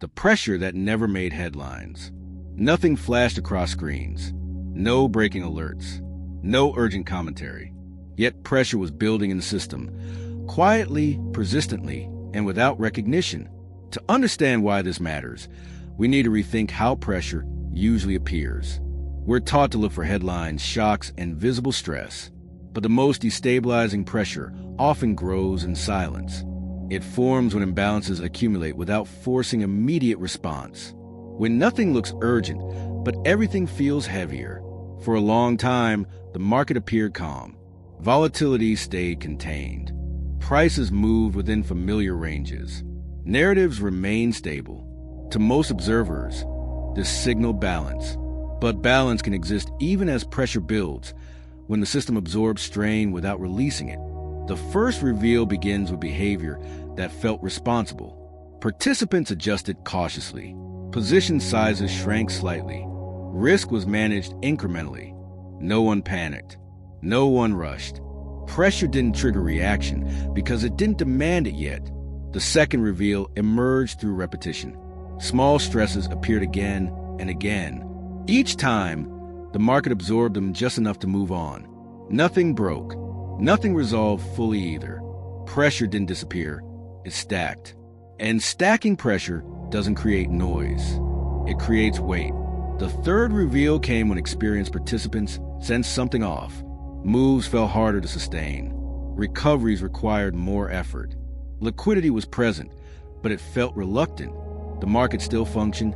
the pressure that never made headlines. Nothing flashed across screens. No breaking alerts. No urgent commentary. Yet pressure was building in the system, quietly, persistently, and without recognition. To understand why this matters, we need to rethink how pressure usually appears. We're taught to look for headlines, shocks, and visible stress, but the most destabilizing pressure often grows in silence. It forms when imbalances accumulate without forcing immediate response. When nothing looks urgent, but everything feels heavier. For a long time, the market appeared calm. Volatility stayed contained. Prices moved within familiar ranges. Narratives remained stable. To most observers, this signaled balance. But balance can exist even as pressure builds, when the system absorbs strain without releasing it. The first reveal begins with behavior that felt responsible. Participants adjusted cautiously. Position sizes shrank slightly. Risk was managed incrementally. No one panicked. No one rushed. Pressure didn't trigger reaction because it didn't demand it yet. The second reveal emerged through repetition. Small stresses appeared again and again. Each time, the market absorbed them just enough to move on. Nothing broke. Nothing resolved fully either. Pressure didn't disappear. It stacked. And stacking pressure doesn't create noise. It creates weight. The third reveal came when experienced participants sensed something off. Moves fell harder to sustain. Recoveries required more effort. Liquidity was present, but it felt reluctant. The market still functioned,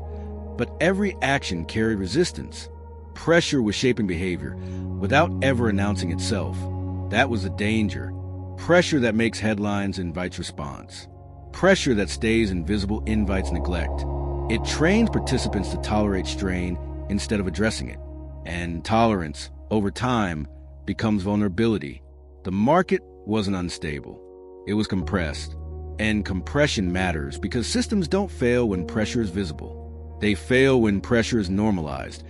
but every action carried resistance. Pressure was shaping behavior without ever announcing itself. That was the danger. Pressure that makes headlines invites response. Pressure that stays invisible invites neglect. It trains participants to tolerate strain instead of addressing it. And tolerance, over time, becomes vulnerability. The market wasn't unstable. It was compressed. And compression matters because systems don't fail when pressure is visible. They fail when pressure is normalized,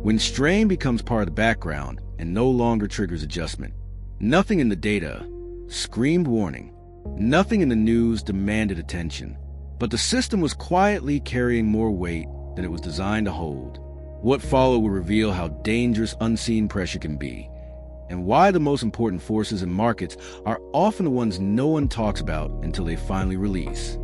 when strain becomes part of the background and no longer triggers adjustment. Nothing in the data screamed warning. Nothing in the news demanded attention. But the system was quietly carrying more weight than it was designed to hold. What followed will reveal how dangerous unseen pressure can be, and why the most important forces in markets are often the ones no one talks about until they finally release.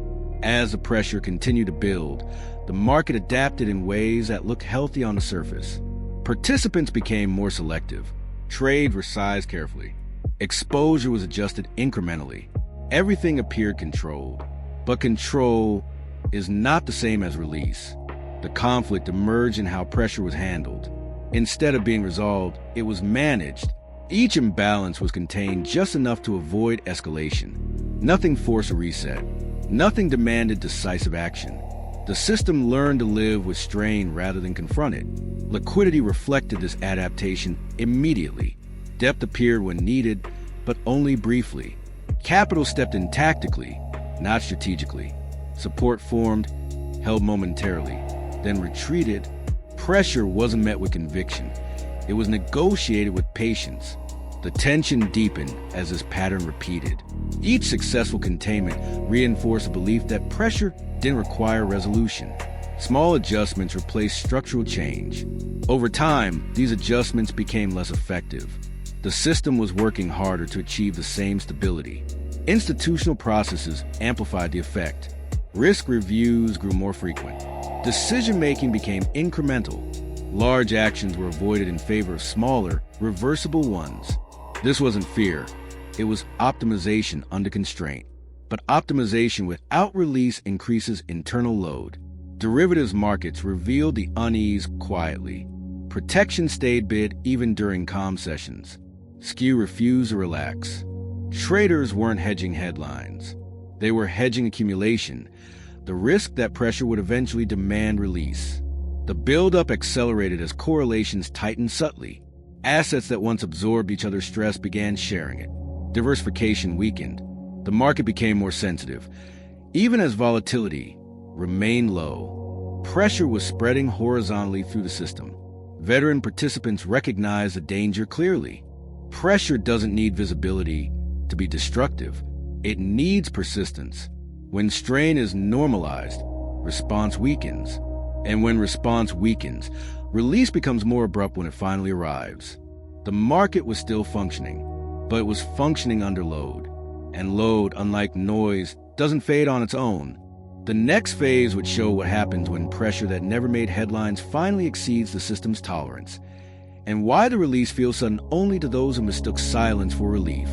As the pressure continued to build, the market adapted in ways that looked healthy on the surface. Participants became more selective. Trades were sized carefully. Exposure was adjusted incrementally. Everything appeared controlled. But control is not the same as release. The conflict emerged in how pressure was handled. Instead of being resolved, it was managed. Each imbalance was contained just enough to avoid escalation. Nothing forced a reset. Nothing demanded decisive action. The system learned to live with strain rather than confront it. Liquidity reflected this adaptation immediately. Depth appeared when needed, but only briefly. Capital stepped in tactically, not strategically. Support formed, held momentarily, then retreated. Pressure wasn't met with conviction. It was negotiated with patience. The tension deepened as this pattern repeated. Each successful containment reinforced the belief that pressure didn't require resolution. Small adjustments replaced structural change. Over time, these adjustments became less effective. The system was working harder to achieve the same stability. Institutional processes amplified the effect. Risk reviews grew more frequent. Decision-making became incremental. Large actions were avoided in favor of smaller, reversible ones. This wasn't fear. It was optimization under constraint. But optimization without release increases internal load. Derivatives markets revealed the unease quietly. Protection stayed bid even during calm sessions. Skew refused to relax. Traders weren't hedging headlines. They were hedging accumulation, the risk that pressure would eventually demand release. The buildup accelerated as correlations tightened subtly. Assets that once absorbed each other's stress began sharing it. Diversification weakened. The market became more sensitive. Even as volatility remained low, pressure was spreading horizontally through the system. Veteran participants recognized the danger clearly. Pressure doesn't need visibility to be destructive. It needs persistence. When strain is normalized, response weakens. And when response weakens, release becomes more abrupt when it finally arrives. The market was still functioning, but it was functioning under load. And load, unlike noise, doesn't fade on its own. The next phase would show what happens when pressure that never made headlines finally exceeds the system's tolerance, and why the release feels sudden only to those who mistook silence for relief.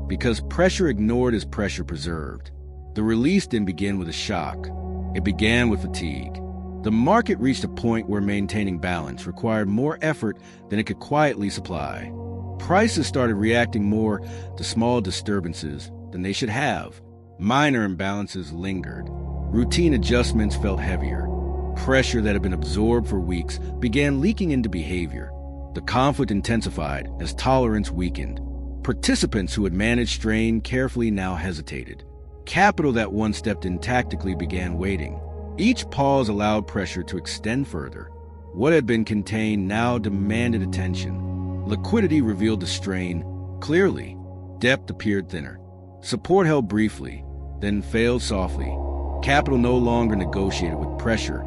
Because pressure ignored is pressure preserved. The release didn't begin with a shock. It began with fatigue. The market reached a point where maintaining balance required more effort than it could quietly supply. Prices started reacting more to small disturbances than they should have. Minor imbalances lingered. Routine adjustments felt heavier. Pressure that had been absorbed for weeks began leaking into behavior. The conflict intensified as tolerance weakened. Participants who had managed strain carefully now hesitated. Capital that once stepped in tactically began waiting. Each pause allowed pressure to extend further. What had been contained now demanded attention. Liquidity revealed the strain clearly. Depth appeared thinner. Support held briefly, then failed softly. Capital no longer negotiated with pressure.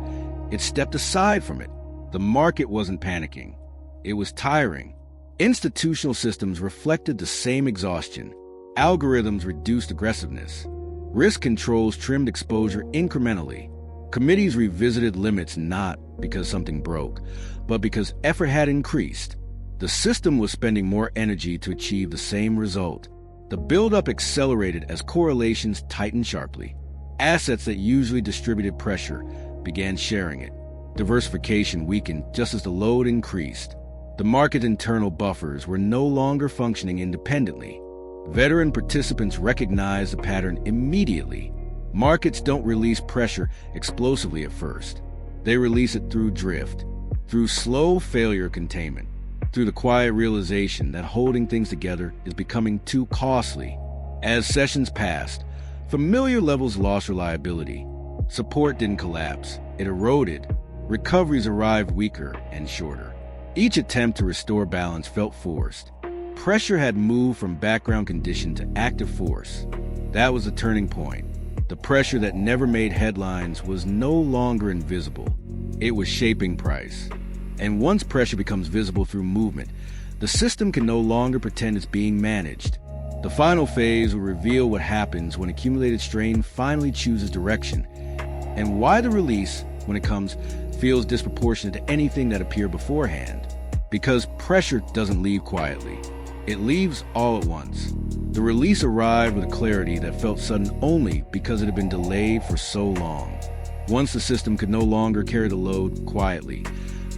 It stepped aside from it. The market wasn't panicking. It was tiring. Institutional systems reflected the same exhaustion. Algorithms reduced aggressiveness. Risk controls trimmed exposure incrementally. Committees revisited limits not because something broke, but because effort had increased. The system was spending more energy to achieve the same result. The buildup accelerated as correlations tightened sharply. Assets that usually distributed pressure began sharing it. Diversification weakened just as the load increased. The market's internal buffers were no longer functioning independently. Veteran participants recognized the pattern immediately. Markets don't release pressure explosively at first. They release it through drift, through slow failure containment, through the quiet realization that holding things together is becoming too costly. As sessions passed, familiar levels lost reliability. Support didn't collapse, it eroded. Recoveries arrived weaker and shorter. Each attempt to restore balance felt forced. Pressure had moved from background condition to active force. That was the turning point. The pressure that never made headlines was no longer invisible. It was shaping price. And once pressure becomes visible through movement, the system can no longer pretend it's being managed. The final phase will reveal what happens when accumulated strain finally chooses direction, and why the release, when it comes, feels disproportionate to anything that appeared beforehand. Because pressure doesn't leave quietly. It leaves all at once. The release arrived with a clarity that felt sudden only because it had been delayed for so long. Once the system could no longer carry the load quietly,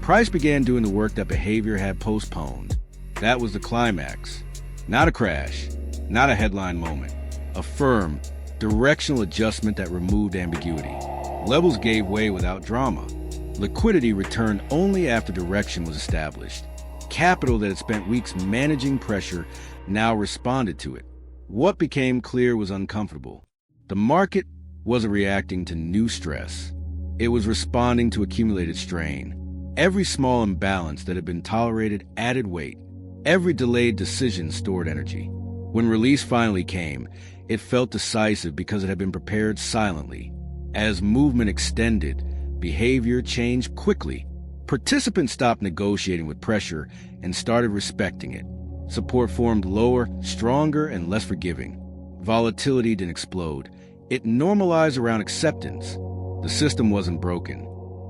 price began doing the work that behavior had postponed. That was the climax. Not a crash, not a headline moment. A firm, directional adjustment that removed ambiguity. Levels gave way without drama. Liquidity returned only after direction was established. Capital that had spent weeks managing pressure now responded to it. What became clear was uncomfortable. The market wasn't reacting to new stress. It was responding to accumulated strain. Every small imbalance that had been tolerated added weight. Every delayed decision stored energy. When release finally came, it felt decisive because it had been prepared silently. As movement extended, behavior changed quickly. Participants stopped negotiating with pressure and started respecting it. Support formed lower, stronger, and less forgiving. Volatility didn't explode. It normalized around acceptance. The system wasn't broken.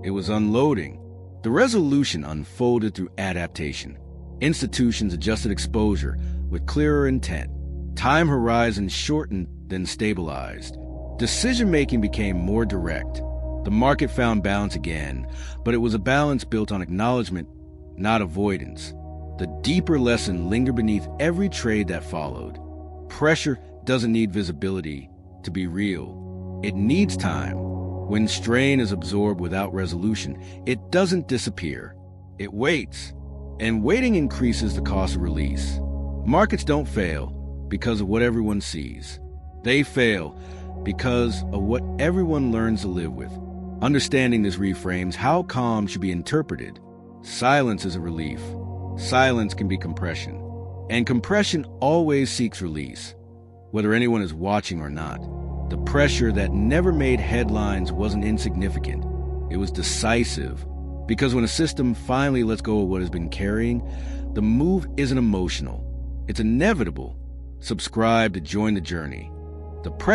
It was unloading. The resolution unfolded through adaptation. Institutions adjusted exposure with clearer intent. Time horizons shortened, then stabilized. Decision-making became more direct. The market found balance again, but it was a balance built on acknowledgement, not avoidance. The deeper lesson lingered beneath every trade that followed. Pressure doesn't need visibility to be real. It needs time. When strain is absorbed without resolution, it doesn't disappear. It waits. And waiting increases the cost of release. Markets don't fail because of what everyone sees. They fail because of what everyone learns to live with. Understanding this reframes how calm should be interpreted. Silence is a relief. Silence can be compression. And compression always seeks release, whether anyone is watching or not. The pressure that never made headlines wasn't insignificant. It was decisive. Because when a system finally lets go of what has been carrying, the move isn't emotional. It's inevitable. Subscribe to join the journey. The pressure